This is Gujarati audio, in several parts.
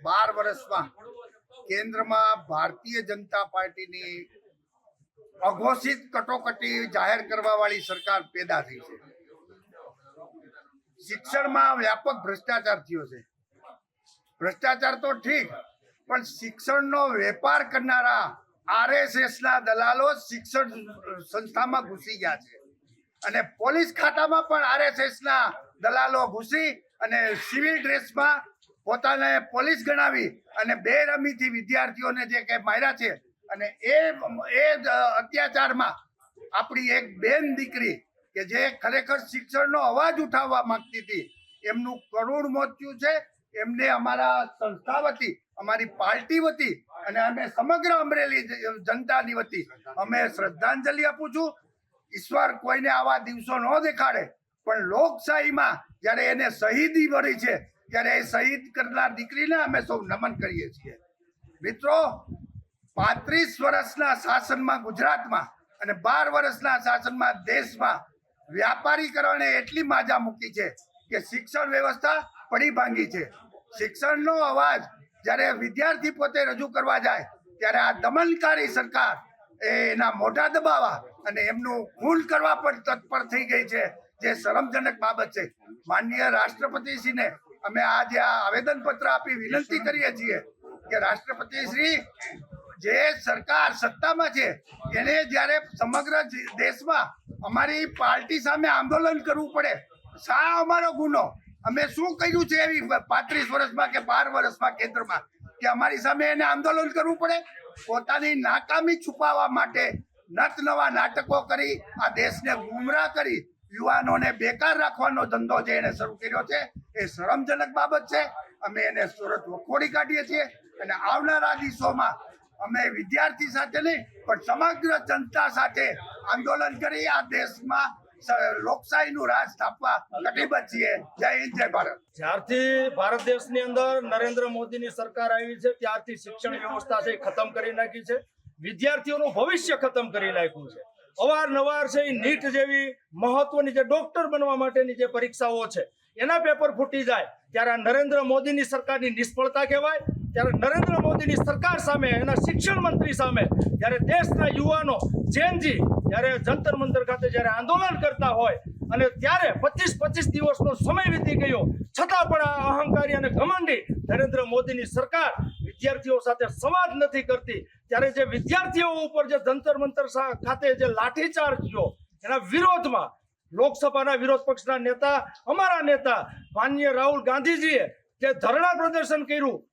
12 વર્ષમાં કેન્દ્રમાં ભારતીય જનતા પાર્ટીની અઘોષિત કટોકટી જાહેર કરવા વાળી સરકાર પેદા થઈ છે। શિક્ષણમાં વ્યાપક ભ્રષ્ટાચાર થયો છે। ભ્રષ્ટાચાર તો ઠીક, પણ શિક્ષણનો વેપાર કરનારા આરએસએસના દલાલો શિક્ષણ સંસ્થામાં ઘૂસી ગયા છે અને પોલીસ ખાતામાં પણ આરએસએસના દલાલો ઘૂસી અને સિવિલ ડ્રેસમાં પોતાને પોલીસ ગણાવી અને બેરમીથી વિદ્યાર્થીઓને જે કે માર્યા છે અને એ અત્યાચારમાં આપણી એક બેન દીકરી કે જે ખરેખર શિક્ષણનો અવાજ ઉઠાવવા માંગતી હતી, એમનું કરુણ મોત થયું છે। એમને અમારા સંસ્થા વતી, અમારી પાર્ટી વતી અને અમે સમગ્ર અમરેલી જનતાની વતી અમે શ્રદ્ધાંજલિ આપું છું। ઈશ્વર કોઈને આવા દિવસો ન દેખાડે, પણ લોકશાહીમાં જ્યારે એને શહીદી મળી છે ત્યારે એ શહીદ કરનાર દીકરીને અમે સૌ નમન કરીએ છીએ। મિત્રો, 35 વર્ષના શાસનમાં ગુજરાતમાં અને 12 વર્ષના શાસનમાં દેશમાં વ્યાપારીકરણે એટલી માજા મૂકી છે કે શિક્ષણ વ્યવસ્થા પડી ભાંગી છે। શિક્ષણનો અવાજ જ્યારે વિદ્યાર્થી પોતે રજૂ કરવા જાય ત્યારે આ દમનકારી સરકાર એના મોઢા દબાવવા અને એમનું ખૂન કરવા પણ તત્પર થઈ ગઈ છે, જે શરમજનક બાબત છે। માનનીય રાષ્ટ્રપતિશ્રીને અમે આજે આ આવેદનપત્ર આપી વિનંતી કરીએ છીએ કે રાષ્ટ્રપતિશ્રી, જે સરકાર સત્તામાં છે એને જ્યારે સમગ્ર દેશમાં અમારી પાર્ટી સામે આંદોલન કરવું પડે, શા અમારો ગુનો, અમે શું કર્યું છે એવી 35 વર્ષમાં કે 12 વર્ષમાં કેન્દ્રમાં કે અમારી સામે એને આંદોલન કરવું પડે? પોતાની નાકામી છુપાવવા માટે નત નવા નાટકો કરી આ દેશને ગુમરાહ કરી યુવાનોને બેકાર રાખવાનો ધંધો જે એને શરૂ કર્યો છે એ શરમજનક બાબત છે। અમે એને સુરત વખોડી કાઢીએ છીએ અને આવનારા દિવસોમાં અમે વિદ્યાર્થી સાથે નહીં પણ સમગ્ર જનતા સાથે આંદોલન કરી આ દેશમાં લોકશાહીનું રાજ સ્થાપવા કટિબદ્ધ છીએ। જય હિન્દ, જય ભારત। જ્યારથી ભારત દેશની અંદર નરેન્દ્ર મોદીની સરકાર આવી છે ત્યારથી શિક્ષણ વ્યવસ્થા છે ખતમ કરી નાખી છે, વિદ્યાર્થીઓનું ભવિષ્ય ખતમ કરી નાખ્યું છે। અવારનવાર છે એ નીટ જેવી મહત્વની જે ડોક્ટર બનવા માટેની જે પરીક્ષાઓ છે એના પેપર ફૂટી જાય ત્યારે આ નરેન્દ્ર મોદીની સરકારની નિષ્ફળતા કહેવાય। ત્યારે નરેન્દ્ર મોદીની સરકાર સામે, એના શિક્ષણ મંત્રી સામે જ્યારે દેશના યુવાનો જેનજી જ્યારે જંતર મંતર ખાતે જ્યારે આંદોલન કરતા હોય અને ત્યારે 25 દિવસનો સમય વીતી ગયો છતાં પણ આ અહંકારી અને ઘમંડી નરેન્દ્ર મોદીની સરકાર વિદ્યાર્થીઓ સાથે સંવાદ નથી કરતી, ત્યારે જે વિદ્યાર્થીઓ ઉપર જે જંતર મંતર ખાતે જે લાઠીચાર્જ થયો એના વિરોધમાં લોકસભાના વિરોધ પક્ષના નેતા, અમારા નેતા માનનીય રાહુલ ગાંધીજીએ જે ધરણા પ્રદર્શન કર્યું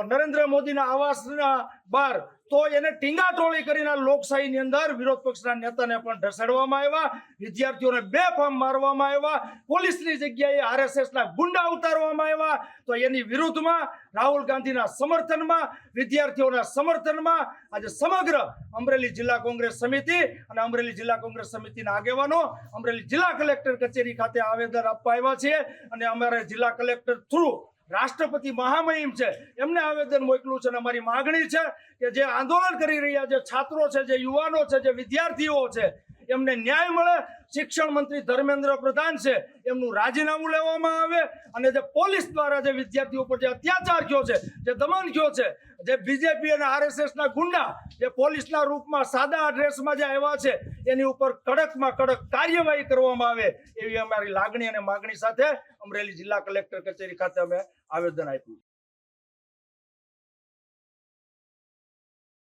નરેન્દ્ર મોદીના આવાસના બહાર, તો એને ટીંગાટોળી કરીને લોકશાહીની અંદર વિરોધ પક્ષના નેતાને પણ ઢસડવામાં આવ્યા, વિદ્યાર્થીઓને બેફામ મારવામાં આવ્યા, પોલીસની જગ્યાએ આરએસએસના ગુંડા ઉતારવામાં આવ્યા। તો એની વિરુદ્ધમાં રાહુલ ગાંધીના સમર્થનમાં, વિદ્યાર્થીઓના સમર્થનમાં આજે સમગ્ર અમરેલી જિલ્લા કોંગ્રેસ સમિતિ અને અમરેલી જિલ્લા કોંગ્રેસ સમિતિના આગેવાનો અમરેલી જિલ્લા કલેક્ટર કચેરી ખાતે આવેદન આપવા આવ્યા છીએ અને અમારે જિલ્લા કલેક્ટર થ્રુ રાષ્ટ્રપતિ મહામહિમ છે એમને આવેદન મોકલ્યું છે અને અમારી માગણી છે કે જે આંદોલન કરી રહ્યા જે છાત્રો છે, જે યુવાનો છે, જે વિદ્યાર્થીઓ છે એમને ન્યાય મળે। શિક્ષણ મંત્રી ધર્મેન્દ્ર પ્રધાન છે એમનું રાજીનામું લેવામાં આવે અને જે પોલીસ દ્વારા જે વિદ્યાર્થીઓ પર જે અત્યાચાર થયો છે, જે દમન થયો છે, જે બીજેપી અને આરએસએસના ગુંડા જે પોલીસના રૂપમાં સાદા ડ્રેસમાં જે આવ્યા છે એની ઉપર કડકમાં કડક કાર્યવાહી કરવામાં આવે એવી અમારી લાગણી અને માગણી સાથે અમરેલી જિલ્લા કલેક્ટર કચેરી ખાતે અમે આવેદન આપ્યું।